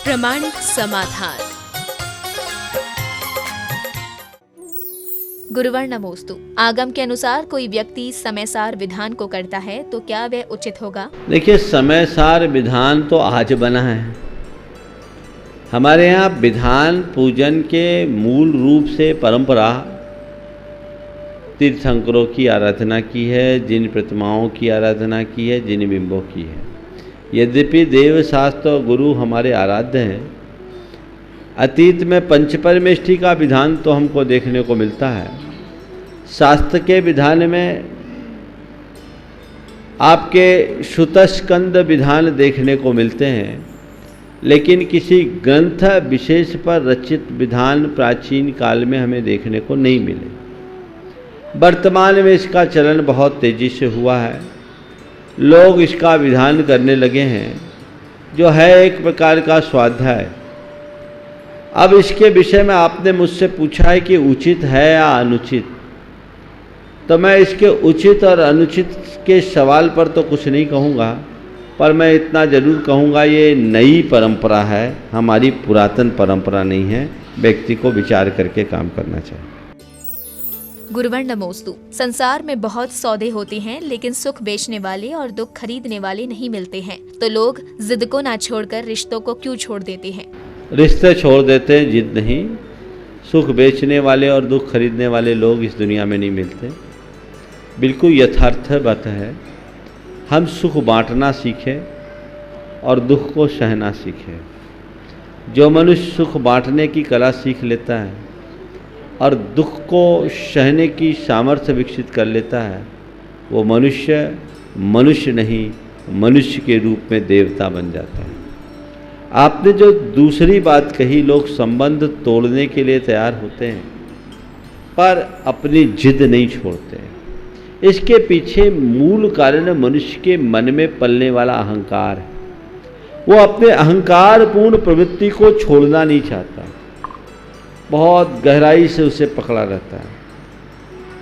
प्रामाणिक समाधान। गुरुवर नमोस्तु। आगम के अनुसार कोई व्यक्ति समयसार विधान को करता है तो क्या वह उचित होगा? देखिए, समयसार विधान तो आज बना है। हमारे यहाँ विधान पूजन के मूल रूप से परंपरा तीर्थंकरों की आराधना की है, जिन प्रतिमाओं की आराधना की है, जिन बिंबों की है। यद्यपि देव शास्त्र और गुरु हमारे आराध्य हैं, अतीत में पंचपरमेष्ठी का विधान तो हमको देखने को मिलता है। शास्त्र के विधान में आपके श्रुतस्कंद विधान देखने को मिलते हैं, लेकिन किसी ग्रंथ विशेष पर रचित विधान प्राचीन काल में हमें देखने को नहीं मिले। वर्तमान में इसका चलन बहुत तेज़ी से हुआ है। लोग इसका विधान करने लगे हैं, जो है एक प्रकार का स्वाध्याय। अब इसके विषय में आपने मुझसे पूछा है कि उचित है या अनुचित, तो मैं इसके उचित और अनुचित के सवाल पर तो कुछ नहीं कहूँगा, पर मैं इतना ज़रूर कहूँगा, ये नई परंपरा है, हमारी पुरातन परंपरा नहीं है। व्यक्ति को विचार करके काम करना चाहिए। गुरुवर नमोस्तु। संसार में बहुत सौदे होते हैं, लेकिन सुख बेचने वाले और दुख खरीदने वाले नहीं मिलते हैं, तो लोग जिद को ना छोड़कर रिश्तों को क्यों छोड़ देते हैं? रिश्ते छोड़ देते हैं, जिद नहीं। सुख बेचने वाले और दुख खरीदने वाले लोग इस दुनिया में नहीं मिलते। बिल्कुल यथार्थ बात है। हम सुख बांटना सीखें और दुख को सहना सीखें। जो मनुष्य सुख बांटने की कला सीख लेता है और दुख को सहने की सामर्थ्य विकसित कर लेता है, वो मनुष्य नहीं, मनुष्य के रूप में देवता बन जाता है। आपने जो दूसरी बात कही, लोग संबंध तोड़ने के लिए तैयार होते हैं पर अपनी जिद नहीं छोड़ते। इसके पीछे मूल कारण मनुष्य के मन में पलने वाला अहंकार है। वो अपने अहंकारपूर्ण प्रवृत्ति को छोड़ना नहीं चाहता, बहुत गहराई से उसे पकड़ा रहता है।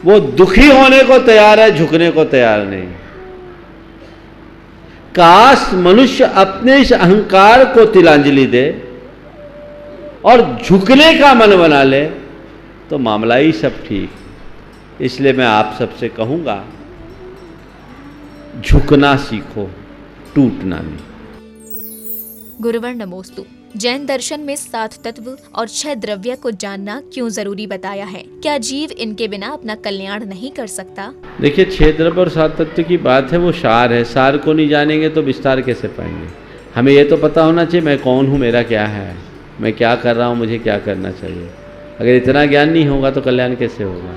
वो दुखी होने को तैयार है, झुकने को तैयार नहीं। काश मनुष्य अपने इस अहंकार को तिलांजलि दे और झुकने का मन बना ले, तो मामला ही सब ठीक। इसलिए मैं आप सबसे कहूंगा, झुकना सीखो, टूटना नहीं। गुरुवर नमोस्तु। जैन दर्शन में 7 तत्व और 6 द्रव्य को जानना क्यों जरूरी बताया है? क्या जीव इनके बिना अपना कल्याण नहीं कर सकता? देखिए, 6 द्रव्य और 7 तत्व की बात है, वो सार है। सार को नहीं जानेंगे तो विस्तार कैसे पाएंगे? हमें ये तो पता होना चाहिए, मैं कौन हूँ, मेरा क्या है, मैं क्या कर रहा हूँ, मुझे क्या करना चाहिए। अगर इतना ज्ञान नहीं होगा तो कल्याण कैसे होगा?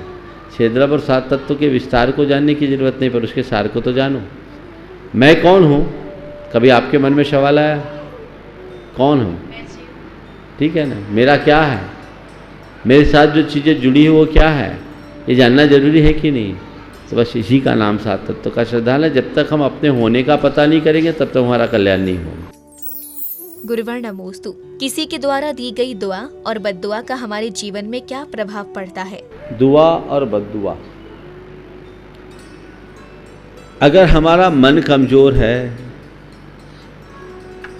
6 द्रव्य और 7 तत्व के विस्तार को जानने की जरूरत नहीं, पर उसके सार को तो जानो। मैं कौन हूँ? कभी आपके मन में सवाल आया, कौन हूँ? ठीक है ना? मेरा क्या है, मेरे साथ जो चीज़ें जुड़ी हैं वो क्या है, ये जानना जरूरी है कि नहीं? तो बस इसी का नाम 7 तत्व का श्रद्धाल है। जब तक हम अपने होने का पता नहीं करेंगे, तब तक हमारा कल्याण नहीं होगा। गुरुवर नमोस्तु। किसी के द्वारा दी गई दुआ और बद्दुआ का हमारे जीवन में क्या प्रभाव पड़ता है? दुआ और बद्दुआ, अगर हमारा मन कमजोर है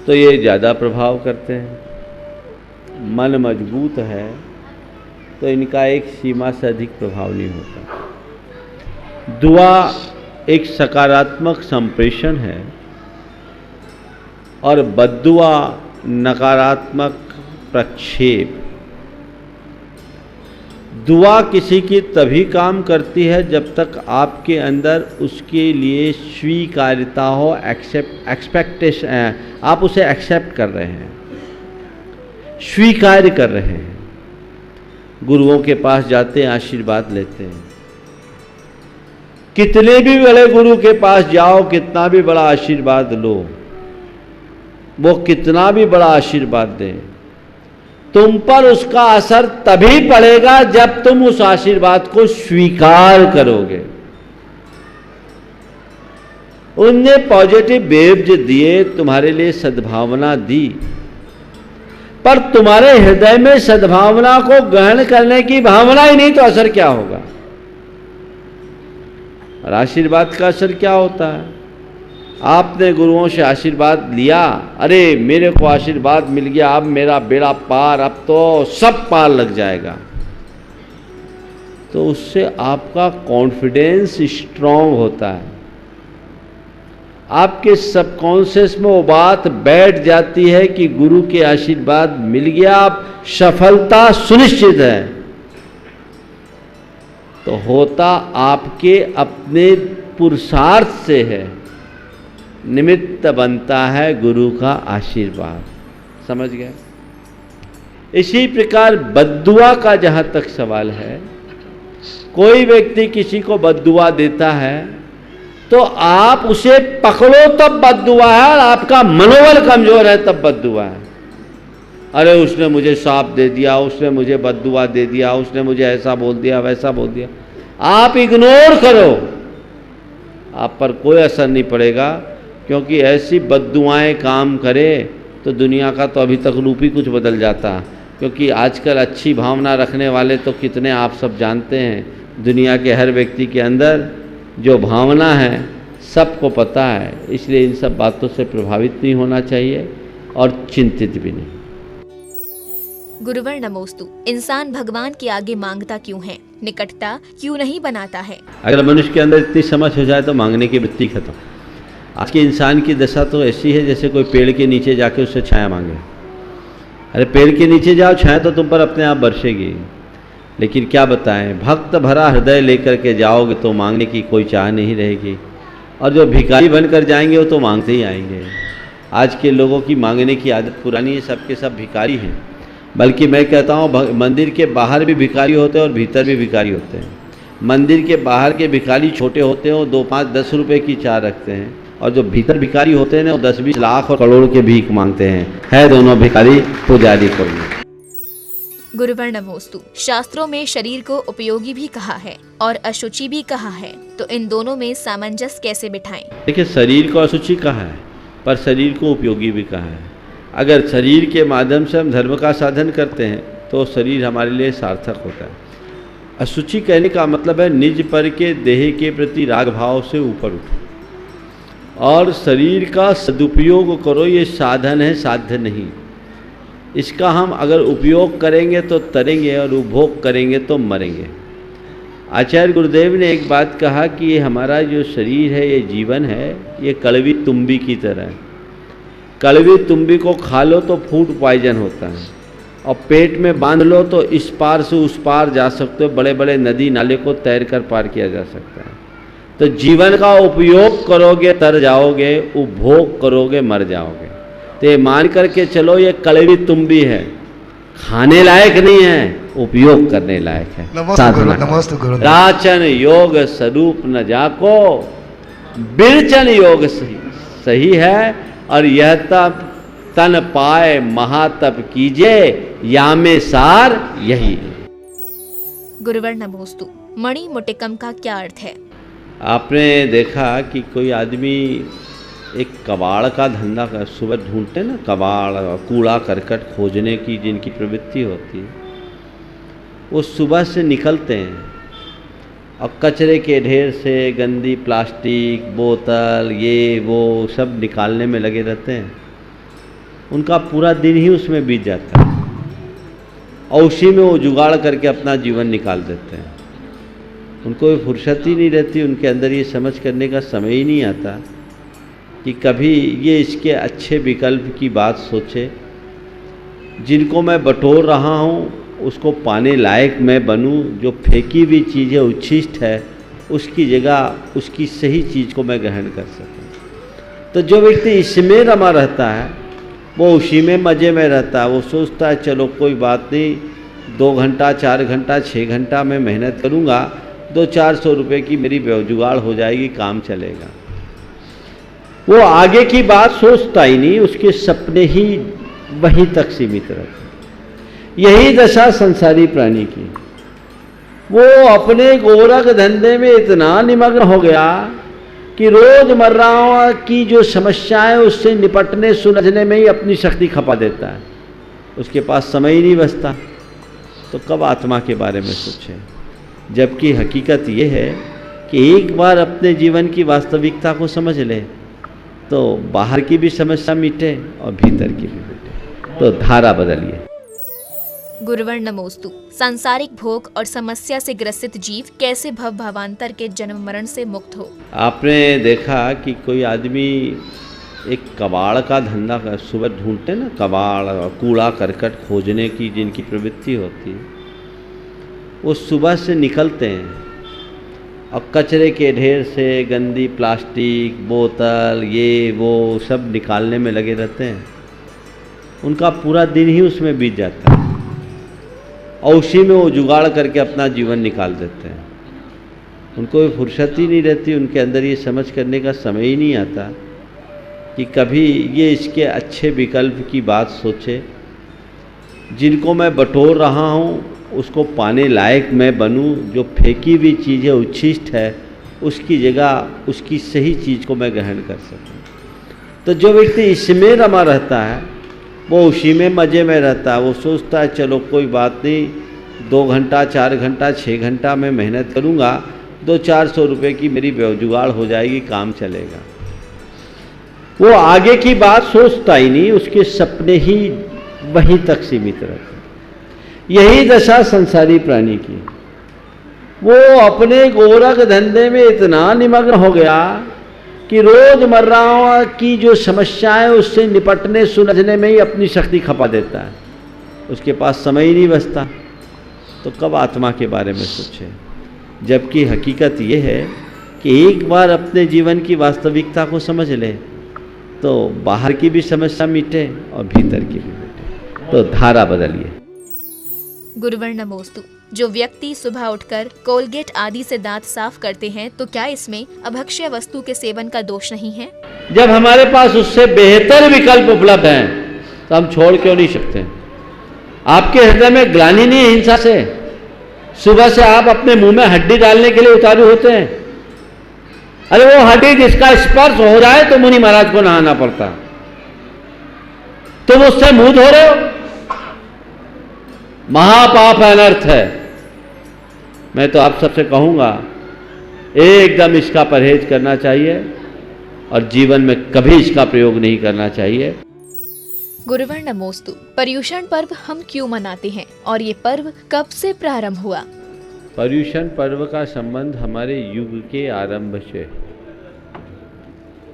तो ये ज़्यादा प्रभाव करते हैं। मन मजबूत है तो इनका एक सीमा से अधिक प्रभाव नहीं होता। दुआ एक सकारात्मक संप्रेषण है और बद्दुआ नकारात्मक प्रक्षेप। दुआ किसी की तभी काम करती है जब तक आपके अंदर उसके लिए स्वीकार्यता हो, एक्सपेक्टेशन, आप उसे एक्सेप्ट कर रहे हैं, स्वीकार कर रहे हैं। गुरुओं के पास जाते हैं, आशीर्वाद लेते हैं। कितने भी बड़े गुरु के पास जाओ, कितना भी बड़ा आशीर्वाद लो, वो कितना भी बड़ा आशीर्वाद दें, तुम पर उसका असर तभी पड़ेगा जब तुम उस आशीर्वाद को स्वीकार करोगे। उनने पॉजिटिव वेव्स दिए, तुम्हारे लिए सद्भावना दी, पर तुम्हारे हृदय में सद्भावना को ग्रहण करने की भावना ही नहीं, तो असर क्या होगा? और आशीर्वाद का असर क्या होता है? आपने गुरुओं से आशीर्वाद लिया, अरे मेरे को आशीर्वाद मिल गया, अब मेरा बेड़ा पार, अब तो सब पार लग जाएगा, तो उससे आपका कॉन्फिडेंस स्ट्रांग होता है। आपके सबकॉन्शियस में वो बात बैठ जाती है कि गुरु के आशीर्वाद मिल गया, अब सफलता सुनिश्चित है। तो होता आपके अपने पुरुषार्थ से है, निमित्त बनता है गुरु का आशीर्वाद। समझ गए? इसी प्रकार बद्दुआ का जहाँ तक सवाल है, कोई व्यक्ति किसी को बद्दुआ देता है तो आप उसे पकड़ो तब बद्दुआ है, और आपका मनोबल कमजोर है तब बद्दुआ है। अरे उसने मुझे सांप दे दिया, उसने मुझे बद्दुआ दे दिया, उसने मुझे ऐसा बोल दिया, वैसा बोल दिया। आप इग्नोर करो, आप पर कोई असर नहीं पड़ेगा, क्योंकि ऐसी बद्दुआएं काम करे तो दुनिया का तो अभी तक रूप ही कुछ बदल जाता। क्योंकि आजकल अच्छी भावना रखने वाले तो कितने आप सब जानते हैं, दुनिया के हर व्यक्ति के अंदर जो भावना है सबको पता है। इसलिए इन सब बातों से प्रभावित नहीं होना चाहिए और चिंतित भी नहीं। गुरुवर नमोस्तु। इंसान भगवान के आगे मांगता क्यों है, निकटता क्यों नहीं बनाता है? अगर मनुष्य के अंदर इतनी समझ हो जाए तो मांगने की वृत्ति खत्म। आज के इंसान की दशा तो ऐसी है जैसे कोई पेड़ के नीचे जाके उससे छाया मांगे। अरे पेड़ के नीचे जाओ, छाया तो तुम पर अपने आप बरसेगी। लेकिन क्या बताएं, भक्त भरा हृदय लेकर के जाओगे तो मांगने की कोई चाह नहीं रहेगी, और जो भिखारी बनकर जाएंगे वो तो मांगते ही आएंगे। आज के लोगों की मांगने की आदत पुरानी है, सबके सब भिखारी हैं। बल्कि मैं कहता हूँ मंदिर के बाहर भी भिखारी होते हैं और भीतर भी भिखारी होते हैं। मंदिर के बाहर के भिखारी छोटे होते हैं, वो 2, 5, 10 रुपये की चाह रखते हैं, और जो भीतर भिखारी होते हैं ना, वो 10, 20 लाख और करोड़ के भीख मांगते हैं। है दोनों भिखारी पुजारी को। गुरुवर नमोस्तु। शास्त्रों में शरीर को उपयोगी भी कहा है और अशुचि भी कहा है, तो इन दोनों में सामंजस्य कैसे बिठाएं? देखिए, शरीर को अशुचि कहा है पर शरीर को उपयोगी भी कहा है। अगर शरीर के माध्यम से हम धर्म का साधन करते हैं तो शरीर हमारे लिए सार्थक होता है। अशुचि कहने का मतलब है निज पर के देह के प्रति राग भाव से ऊपर उठो और शरीर का सदुपयोग करो। ये साधन है, साध्य नहीं। इसका हम अगर उपयोग करेंगे तो तरेंगे और उपभोग करेंगे तो मरेंगे। आचार्य गुरुदेव ने एक बात कहा कि ये हमारा जो शरीर है, ये जीवन है, ये कड़वी तुम्बी की तरह है। कड़वी तुम्बी को खा लो तो फूड पॉइजन होता है, और पेट में बांध लो तो इस पार से उस पार जा सकते हो। बड़े बड़े नदी नाले को तैर कर पार किया जा सकता है। तो जीवन का उपयोग करोगे तर जाओगे, उपभोग करोगे मर जाओगे। तो ये मान करके चलो, ये कड़वी तुम्बी है, खाने लायक नहीं है, उपयोग करने लायक है। साधना राचन योग स्वरूप न जाको, बिरचन योग सही है, और यह तप तन पाए महातप कीजे, या में सार यही है। गुरुवर नमोस्तु। मणि मुटिकम का क्या अर्थ है? आपने देखा कि कोई आदमी एक कबाड़ का धंधा कर, सुबह ढूंढते ना कबाड़, कूड़ा करकट खोजने की जिनकी प्रवृत्ति होती है, वो सुबह से निकलते हैं और कचरे के ढेर से गंदी प्लास्टिक, बोतल, ये वो सब निकालने में लगे रहते हैं। उनका पूरा दिन ही उसमें बीत जाता है और उसी में वो जुगाड़ करके अपना जीवन निकाल देते हैं। उनको फुर्सत ही नहीं रहती, उनके अंदर ये समझ करने का समय ही नहीं आता कि कभी ये इसके अच्छे विकल्प की बात सोचे। जिनको मैं बटोर रहा हूँ उसको पाने लायक मैं बनूँ, जो फेंकी हुई चीज़ है, उच्छिष्ट है, उसकी जगह उसकी सही चीज़ को मैं ग्रहण कर सकूँ। तो जो व्यक्ति इसमें रमा रहता है वो उसी में मज़े में रहता है। वो सोचता है चलो कोई बात नहीं, 2 घंटा 4 घंटा 6 घंटा मैं मेहनत करूँगा, 200-400 रुपये की मेरी जुगाड़ हो जाएगी, काम चलेगा। वो आगे की बात सोचता ही नहीं, उसके सपने ही वहीं तक सीमित रहते। यही दशा संसारी प्राणी की। वो अपने गोरख धंधे में इतना निमग्न हो गया कि रोजमर्रा की जो समस्याएं उससे निपटने सुलझने में ही अपनी शक्ति खपा देता है। उसके पास समय ही नहीं बचता। तो कब आत्मा के बारे में सोचे? जबकि हकीकत ये है कि एक बार अपने जीवन की वास्तविकता को समझ ले तो बाहर की भी समस्या मिटे और भीतर की भी मिटे। तो धारा बदलिए। गुरुवर नमोस्तु। सांसारिक भोग और समस्या से ग्रसित जीव कैसे भव भावांतर के जन्म मरण से मुक्त हो? आपने देखा कि कोई आदमी एक कबाड़ का धंधा कर, सुबह ढूंढते ना कबाड़ कूड़ा करकट खोजने की जिनकी प्रवृत्ति होती है, वो सुबह से निकलते हैं और कचरे के ढेर से गंदी प्लास्टिक बोतल ये वो सब निकालने में लगे रहते हैं। उनका पूरा दिन ही उसमें बीत जाता है और उसी में वो जुगाड़ करके अपना जीवन निकाल देते हैं। उनको भी फुर्सत ही नहीं रहती, उनके अंदर ये समझ करने का समय ही नहीं आता कि कभी ये इसके अच्छे विकल्प की बात सोचे। जिनको मैं बटोर रहा हूँ उसको पाने लायक मैं बनूँ, जो फेंकी हुई चीज़ है उच्छिष्ट है उसकी जगह उसकी सही चीज़ को मैं ग्रहण कर सकूँ। तो जो व्यक्ति इसमें रमा रहता है वो उसी में मज़े में रहता है। वो सोचता है चलो कोई बात नहीं, 2 घंटा 4 घंटा 6 घंटा मैं मेहनत करूँगा, 200-400 रुपये की मेरी जुगाड़ हो जाएगी, काम चलेगा। वो आगे की बात सोचता ही नहीं, उसके सपने ही वहीं तक सीमित रहते। यही दशा संसारी प्राणी की। वो अपने गोरख धंधे में इतना निमग्न हो गया कि रोजमर्रा की जो समस्याएं उससे निपटने सुलझने में ही अपनी शक्ति खपा देता है। उसके पास समय ही नहीं बचता। तो कब आत्मा के बारे में सोचे? जबकि हकीकत ये है कि एक बार अपने जीवन की वास्तविकता को समझ ले तो बाहर की भी समस्या मिटे और भीतर की भी मिटे। तो धारा बदलिए। गुरुवर नमोस्तु। जो व्यक्ति सुबह उठकर कोलगेट आदि से दांत साफ करते हैं तो क्या इसमें अभक्ष्य वस्तु के सेवन का दोष नहीं है? जब हमारे पास उससे बेहतर विकल्प उपलब्ध हैं तो हम छोड़ क्यों नहीं सकते? आपके हृदय में ग्लानि नहीं है हिंसा से? सुबह से आप अपने मुंह में हड्डी डालने के लिए उतारू होते हैं। अरे वो हड्डी जिसका स्पर्श हो रहा है तो मुनि महाराज को नहाना पड़ता, तुम उससे मुंह धो रहे हो, महापाप अनर्थ है। मैं तो आप सबसे कहूंगा एकदम इसका परहेज करना चाहिए और जीवन में कभी इसका प्रयोग नहीं करना चाहिए। गुरुवर नमोस्तु। पर्युषण पर्व हम क्यों मनाते हैं और ये पर्व कब से प्रारंभ हुआ? पर्युषण पर्व का संबंध हमारे युग के आरंभ से।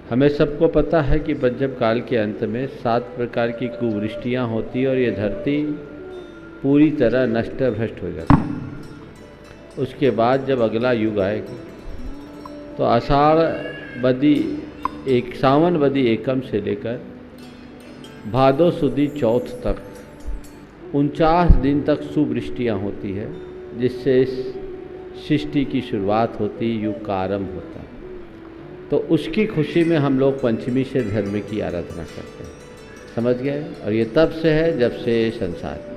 हमें सबको पता है कि पंचम काल के अंत में 7 प्रकार की कुवृष्टियाँ होती और ये धरती पूरी तरह नष्ट भ्रष्ट हो जाती। उसके बाद जब अगला युग आएगा तो आषाढ़ बदी सावन बदी एकम से लेकर भादो सुदी चौथ तक 49 दिन तक सुवृष्टियाँ होती है, जिससे इस सृष्टि की शुरुआत होती, युग का आरंभ होता है। तो उसकी खुशी में हम लोग पंचमी से धर्म की आराधना करते हैं। समझ गए? और ये तब से है जब से संसार।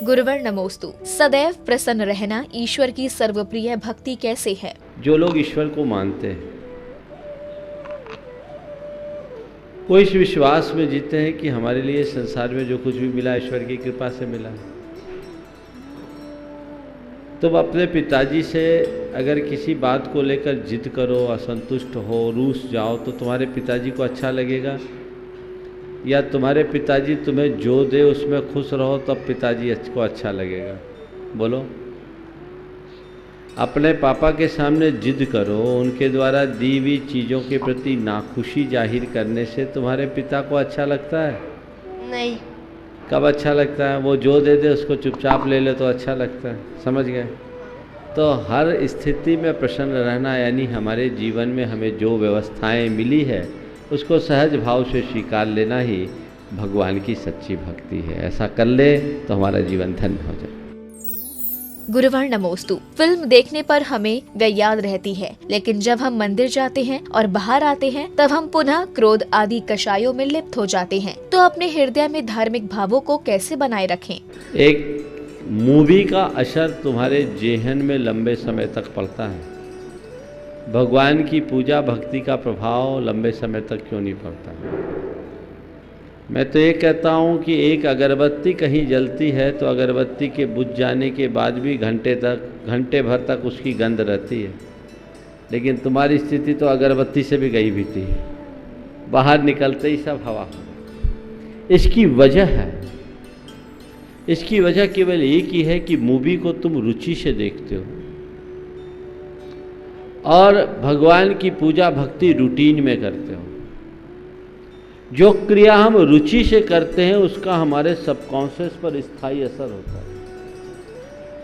गुरुवर नमोस्तु। सदैव प्रसन्न रहना ईश्वर की सर्वप्रिय भक्ति कैसे है? जो लोग ईश्वर को मानते हैं वो इस विश्वास में जीते हैं कि हमारे लिए संसार में जो कुछ भी मिला ईश्वर की कृपा से मिला। तुम अपने पिताजी से अगर किसी बात को लेकर जिद करो, असंतुष्ट हो, रूठ जाओ तो तुम्हारे पिताजी को अच्छा लगेगा? या तुम्हारे पिताजी तुम्हें जो दे उसमें खुश रहो तब पिताजी को अच्छा लगेगा? बोलो। अपने पापा के सामने जिद करो, उनके द्वारा दी हुई चीज़ों के प्रति नाखुशी जाहिर करने से तुम्हारे पिता को अच्छा लगता है? नहीं। कब अच्छा लगता है? वो जो दे दे उसको चुपचाप ले ले तो अच्छा लगता है। समझ गए? तो हर स्थिति में प्रसन्न रहना यानी हमारे जीवन में हमें जो व्यवस्थाएं मिली है उसको सहज भाव से स्वीकार लेना ही भगवान की सच्ची भक्ति है। ऐसा कर ले तो हमारा जीवन धन्य हो जाए। गुरुवर नमोस्तु। फिल्म देखने पर हमें वह याद रहती है, लेकिन जब हम मंदिर जाते हैं और बाहर आते हैं तब हम पुनः क्रोध आदि कषायों में लिप्त हो जाते हैं। तो अपने हृदय में धार्मिक भावों को कैसे बनाए रखें? एक मूवी का असर तुम्हारे जेहन में लंबे समय तक पड़ता है। भगवान की पूजा भक्ति का प्रभाव लंबे समय तक क्यों नहीं पड़ता? मैं तो ये कहता हूँ कि एक अगरबत्ती कहीं जलती है तो अगरबत्ती के बुझ जाने के बाद भी घंटे भर तक उसकी गंध रहती है, लेकिन तुम्हारी स्थिति तो अगरबत्ती से भी गई बीती है। बाहर निकलते ही सब हवा हो गई। इसकी वजह है, इसकी वजह केवल एक ही है कि मूवी को तुम रुचि से देखते हो और भगवान की पूजा भक्ति रूटीन में करते हो। जो क्रिया हम रुचि से करते हैं उसका हमारे सबकॉन्शियस पर स्थायी असर होता है,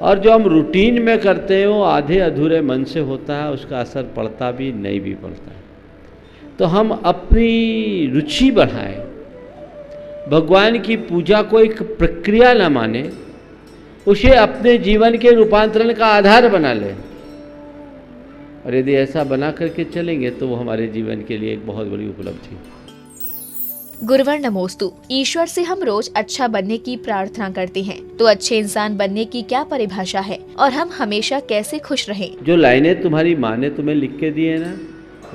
और जो हम रूटीन में करते हैं वो आधे अधूरे मन से होता है, उसका असर पड़ता भी नहीं भी पड़ता है। तो हम अपनी रुचि बढ़ाएं, भगवान की पूजा को एक प्रक्रिया न माने, उसे अपने जीवन के रूपांतरण का आधार बना लें, और यदि ऐसा बना करके चलेंगे तो वो हमारे जीवन के लिए एक बहुत बड़ी उपलब्धि। गुरुवर नमोस्तु। ईश्वर से हम रोज अच्छा बनने की प्रार्थना करते हैं, तो अच्छे इंसान बनने की क्या परिभाषा है और हम हमेशा कैसे खुश रहें? जो लाइनें तुम्हारी माँ ने तुम्हें लिख के दी है ना,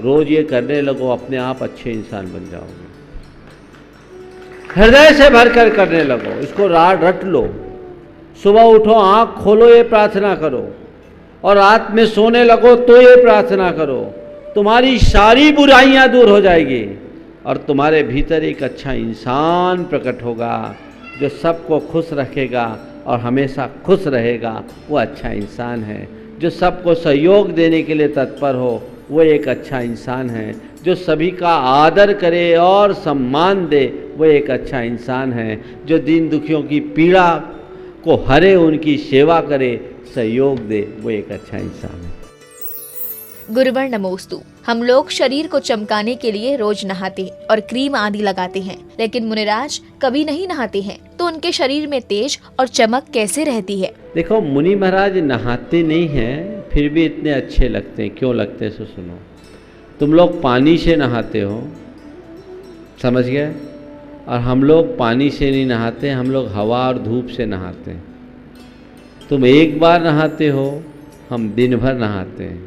रोज ये करने लगो, अपने आप अच्छे इंसान बन जाओगे। हृदय से भरकर करने लगो, इसको रट लो। सुबह उठो, आँख खोलो, ये प्रार्थना करो, और रात में सोने लगो तो ये प्रार्थना करो। तुम्हारी सारी बुराइयां दूर हो जाएगी और तुम्हारे भीतर एक अच्छा इंसान प्रकट होगा जो सबको खुश रखेगा और हमेशा खुश रहेगा। वो अच्छा इंसान है। जो सबको सहयोग देने के लिए तत्पर हो, वो एक अच्छा इंसान है। जो सभी का आदर करे और सम्मान दे, वो एक अच्छा इंसान है। जो दीन दुखियों की पीड़ा को हरे, उनकी सेवा करे, सहयोग दे, वो एक अच्छा इंसान है। गुरुवर नमोस्तु। हम लोग शरीर को चमकाने के लिए रोज नहाते और क्रीम आदि लगाते हैं, लेकिन मुनिराज कभी नहीं नहाते हैं, तो उनके शरीर में तेज और चमक कैसे रहती है? देखो, मुनि महाराज नहाते नहीं हैं, फिर भी इतने अच्छे लगते हैं। क्यों लगते हैं सो सुनो। तुम लोग पानी से नहाते हो, समझ गए, और हम लोग पानी से नहीं नहाते, हम लोग हवा और धूप से नहाते हैं। तुम एक बार नहाते हो, हम दिन भर नहाते हैं,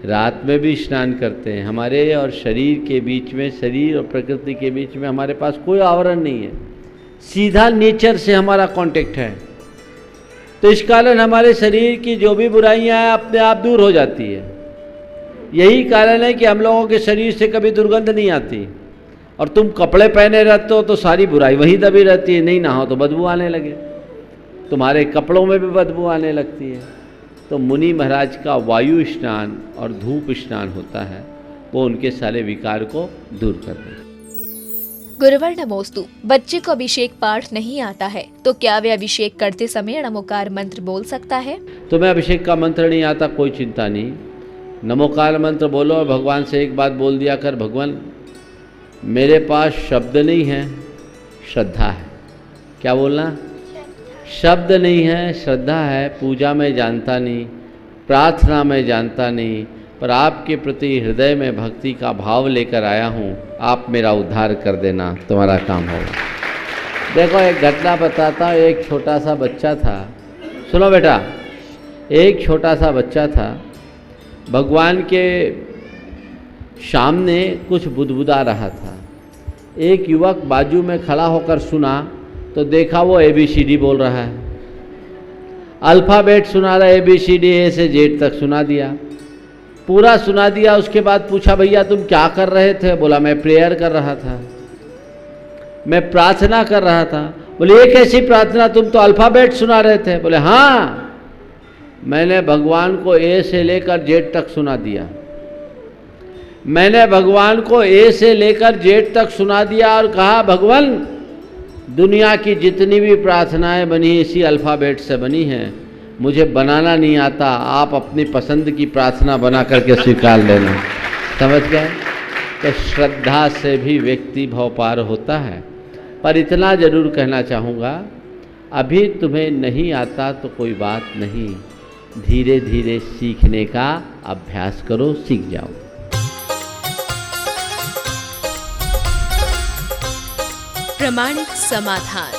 रात में भी स्नान करते हैं। हमारे और शरीर के बीच में, शरीर और प्रकृति के बीच में हमारे पास कोई आवरण नहीं है, सीधा नेचर से हमारा कांटेक्ट है। तो इस कारण हमारे शरीर की जो भी बुराइयां हैं अपने आप दूर हो जाती है। यही कारण है कि हम लोगों के शरीर से कभी दुर्गंध नहीं आती। और तुम कपड़े पहने रहते हो तो सारी बुराई वहीं दबी रहती है, नहीं नहाओ तो बदबू आने लगे, तुम्हारे कपड़ों में भी बदबू आने लगती है। तो मुनि महाराज का वायु स्नान और धूप स्नान होता है, वो उनके सारे विकार को दूर कर देता है। गुरुवर नमोस्तु। बच्चे को अभिषेक पाठ नहीं आता है, तो क्या वे अभिषेक करते समय नमोकार मंत्र बोल सकता है? तुम्हें अभिषेक का मंत्र नहीं आता, कोई चिंता नहीं, नमोकार मंत्र बोलो और भगवान से एक बात बोल दिया कर, भगवान मेरे पास शब्द नहीं है, श्रद्धा है। क्या बोलना? शब्द नहीं है, श्रद्धा है। पूजा में जानता नहीं, प्रार्थना में जानता नहीं, पर आपके प्रति हृदय में भक्ति का भाव लेकर आया हूँ, आप मेरा उद्धार कर देना, तुम्हारा काम होगा। देखो, एक घटना बताता हूँ। एक छोटा सा बच्चा था, सुनो बेटा, एक छोटा सा बच्चा था, भगवान के सामने कुछ बुदबुदा रहा था। एक युवक बाजू में खड़ा होकर सुना तो देखा वो ABCD बोल रहा है, अल्फ़ाबेट सुना रहा है, ABCD A से Z तक सुना दिया, पूरा सुना दिया। उसके बाद पूछा, भैया तुम क्या कर रहे थे? बोला, मैं प्रेयर कर रहा था, मैं प्रार्थना कर रहा था। बोले, ये कैसी प्रार्थना, तुम तो अल्फ़ाबेट सुना रहे थे? बोले, हाँ, मैंने भगवान को A से लेकर Z तक सुना दिया, मैंने भगवान को A से लेकर Z तक सुना दिया और कहा, भगवान दुनिया की जितनी भी प्रार्थनाएं बनी इसी अल्फ़ाबेट से बनी हैं, मुझे बनाना नहीं आता, आप अपनी पसंद की प्रार्थना बना करके स्वीकार लेना। समझ गए? तो श्रद्धा से भी व्यक्ति भव पार होता है। पर इतना ज़रूर कहना चाहूँगा, अभी तुम्हें नहीं आता तो कोई बात नहीं, धीरे धीरे सीखने का अभ्यास करो, सीख जाओ। प्रामाणिक समाधान।